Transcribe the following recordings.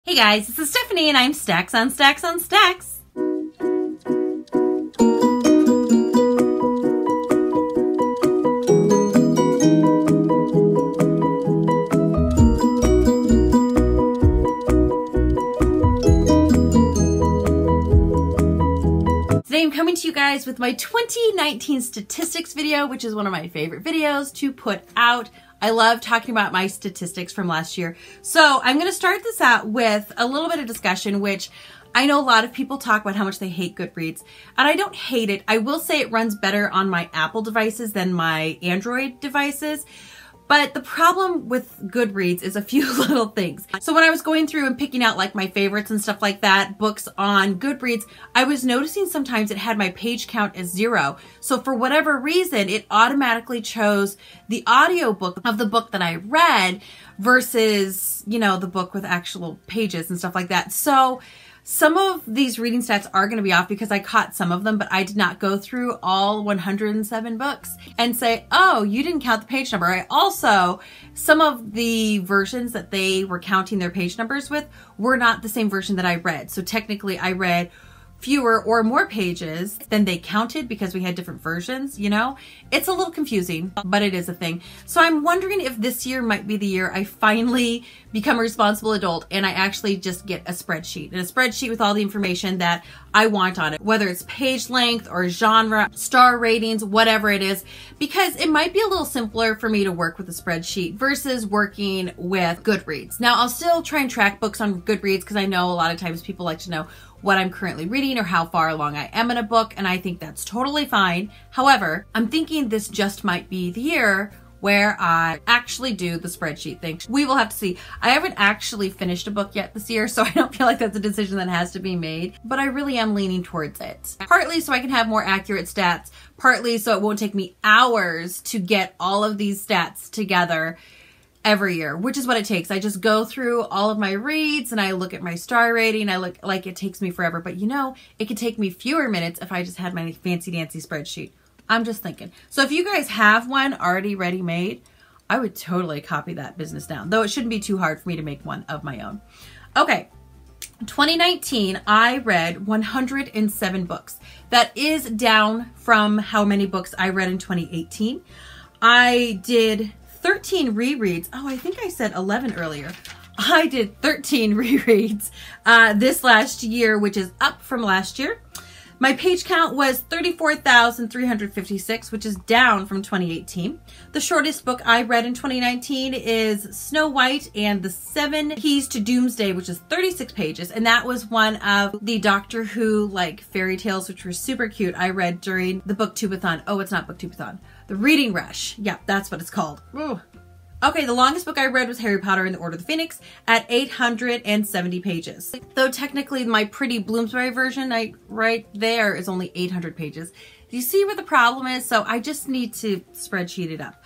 Hey guys, this is Stephanie and I'm Stacks on Stacks on Stacks. Today I'm coming to you guys with my 2019 statistics video, which is one of my favorite videos to put out. I love talking about my statistics from last year. So I'm going to start this out with a little bit of discussion, which I know a lot of people talk about how much they hate Goodreads, and I don't hate it. I will say it runs better on my Apple devices than my Android devices. But the problem with Goodreads is a few little things. So when I was going through and picking out like my favorites and stuff like that, books on Goodreads, I was noticing sometimes it had my page count as 0. So for whatever reason, it automatically chose the audiobook of the book that I read versus, you know, the book with actual pages and stuff like that. So some of these reading stats are going to be off because I caught some of them, but I did not go through all 107 books and say, oh, you didn't count the page number. I also, some of the versions that they were counting their page numbers with were not the same version that I read. So technically I read fewer or more pages than they counted because we had different versions, you know? It's a little confusing, but it is a thing. So I'm wondering if this year might be the year I finally become a responsible adult and I actually just get a spreadsheet. And a spreadsheet with all the information that I want on it, whether it's page length or genre, star ratings, whatever it is, because it might be a little simpler for me to work with a spreadsheet versus working with Goodreads. Now, I'll still try and track books on Goodreads because I know a lot of times people like to know what I'm currently reading or how far along I am in a book, and I think that's totally fine. However, I'm thinking this just might be the year where I actually do the spreadsheet thing. We will have to see. I haven't actually finished a book yet this year, so I don't feel like that's a decision that has to be made, but I really am leaning towards it. Partly so I can have more accurate stats, partly so it won't take me hours to get all of these stats together every year, which is what it takes. I just go through all of my reads and I look at my star rating. I look like it takes me forever, but you know, it could take me fewer minutes if I just had my fancy dancy spreadsheet. I'm just thinking. So if you guys have one already ready made, I would totally copy that business down, though it shouldn't be too hard for me to make one of my own. Okay. 2019, I read 107 books. That is down from how many books I read in 2018. I did 13 rereads. Oh, I think I said 11 earlier. I did 13 rereads this last year, which is up from last year. My page count was 34,356, which is down from 2018. The shortest book I read in 2019 is Snow White and the 7 Keys to Doomsday, which is 36 pages. And that was one of the Doctor Who like fairy tales, which were super cute. I read during the Booktubeathon. Oh, it's not Booktubeathon. The Reading Rush. Yeah, that's what it's called. Ooh. Okay, the longest book I read was Harry Potter and the Order of the Phoenix at 870 pages. Though technically my Pretty Bloomsbury version right there is only 800 pages. Do you see what the problem is? So I just need to spreadsheet it up.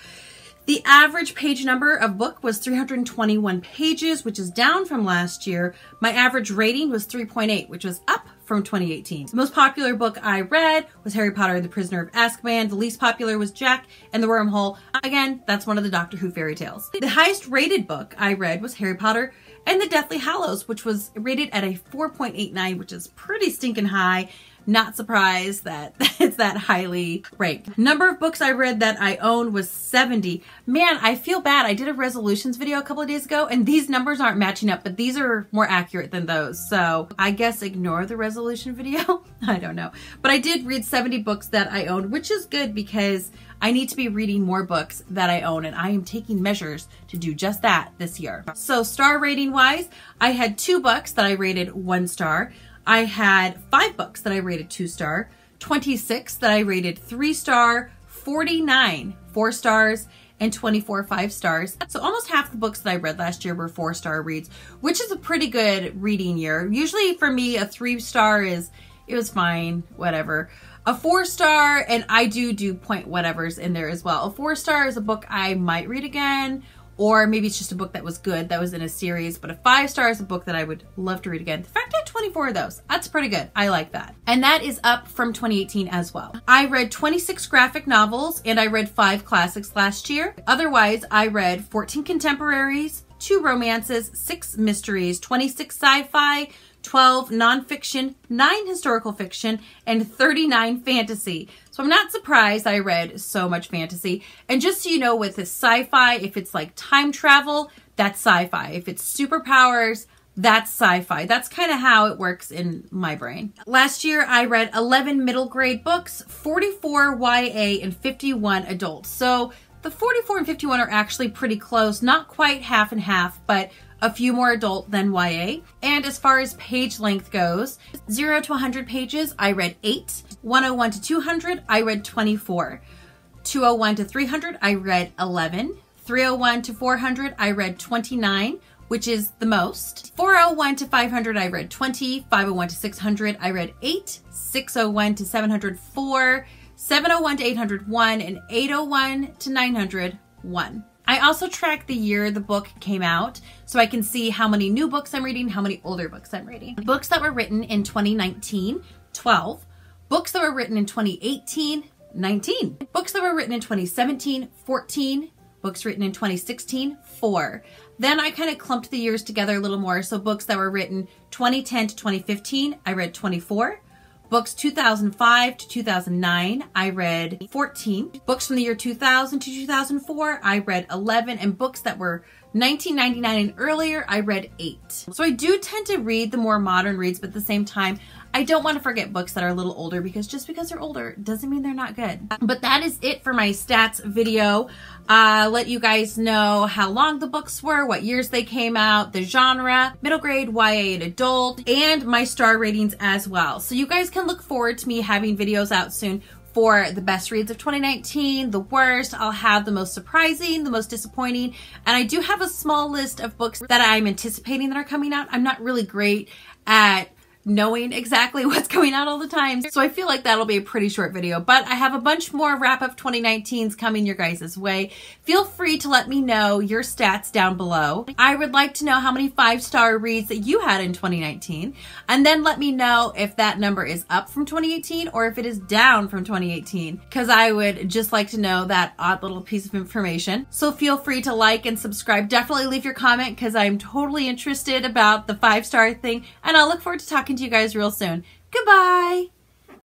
The average page number of book was 321 pages, which is down from last year. My average rating was 3.8, which was up from 2018. The most popular book I read was Harry Potter and the Prisoner of Azkaban. The least popular was Jack and the Wormhole. Again, that's one of the Doctor Who fairy tales. The highest rated book I read was Harry Potter and the Deathly Hallows, which was rated at a 4.89, which is pretty stinking high. Not surprised that it's that highly ranked. Number of books I read that I own was 70. Man, I feel bad. I did a resolutions video a couple of days ago and these numbers aren't matching up, but these are more accurate than those. So I guess ignore the resolution video. I don't know. But I did read 70 books that I owned, which is good because I need to be reading more books that I own, and I am taking measures to do just that this year. So star rating wise, I had 2 books that I rated 1 star. I had 5 books that I rated 2 star, 26 that I rated 3 star, 49 4 stars, and 24 5 stars. So almost half the books that I read last year were 4-star reads, which is a pretty good reading year. Usually for me, a 3-star is, it was fine, whatever. A 4-star, and I do point whatevers in there as well. A 4-star is a book I might read again, or maybe it's just a book that was good, that was in a series, but a 5-star is a book that I would love to read again. In fact, I had 24 of those. That's pretty good. I like that. And that is up from 2018 as well. I read 26 graphic novels and I read 5 classics last year. Otherwise, I read 14 contemporaries, 2 romances, 6 mysteries, 26 sci-fi, 12 nonfiction, 9 historical fiction, and 39 fantasy. So I'm not surprised I read so much fantasy. And just so you know, with this sci-fi, if it's like time travel, that's sci-fi. If it's superpowers, that's sci-fi. That's kind of how it works in my brain. Last year, I read 11 middle grade books, 44 YA, and 51 adult. So the 44 and 51 are actually pretty close, not quite half and half, but a few more adult than YA. And as far as page length goes, 0 to 100 pages, I read 8. 101 to 200, I read 24. 201 to 300, I read 11. 301 to 400, I read 29, which is the most. 401 to 500, I read 20. 501 to 600, I read 8. 601 to 704. 701 to 801, and 801 to 901. I also track the year the book came out so I can see how many new books I'm reading, how many older books I'm reading. Books that were written in 2019, 12. Books that were written in 2018, 19. Books that were written in 2017, 14. Books written in 2016, 4. Then I kind of clumped the years together a little more. So books that were written 2010 to 2015, I read 24. Books 2005 to 2009, I read 14. Books from the year 2000 to 2004, I read 11. And books that were 1999 and earlier, I read 8. So I do tend to read the more modern reads, but at the same time, I don't want to forget books that are a little older, because just because they're older doesn't mean they're not good. But that is it for my stats video. Let you guys know how long the books were, what years they came out, the genre, middle grade, YA, and adult, and my star ratings as well. So you guys can look forward to me having videos out soon for the best reads of 2019, the worst. I'll have the most surprising, the most disappointing, and I do have a small list of books that I'm anticipating that are coming out. I'm not really great at knowing exactly what's coming out all the time, so I feel like that'll be a pretty short video, but I have a bunch more wrap-up 2019s coming your guys' way. Feel free to let me know your stats down below. I would like to know how many 5-star reads that you had in 2019, and then let me know if that number is up from 2018 or if it is down from 2018, because I would just like to know that odd little piece of information. So feel free to like and subscribe. Definitely leave your comment, because I'm totally interested about the 5-star thing, and I'll look forward to talking to you guys real soon. Goodbye!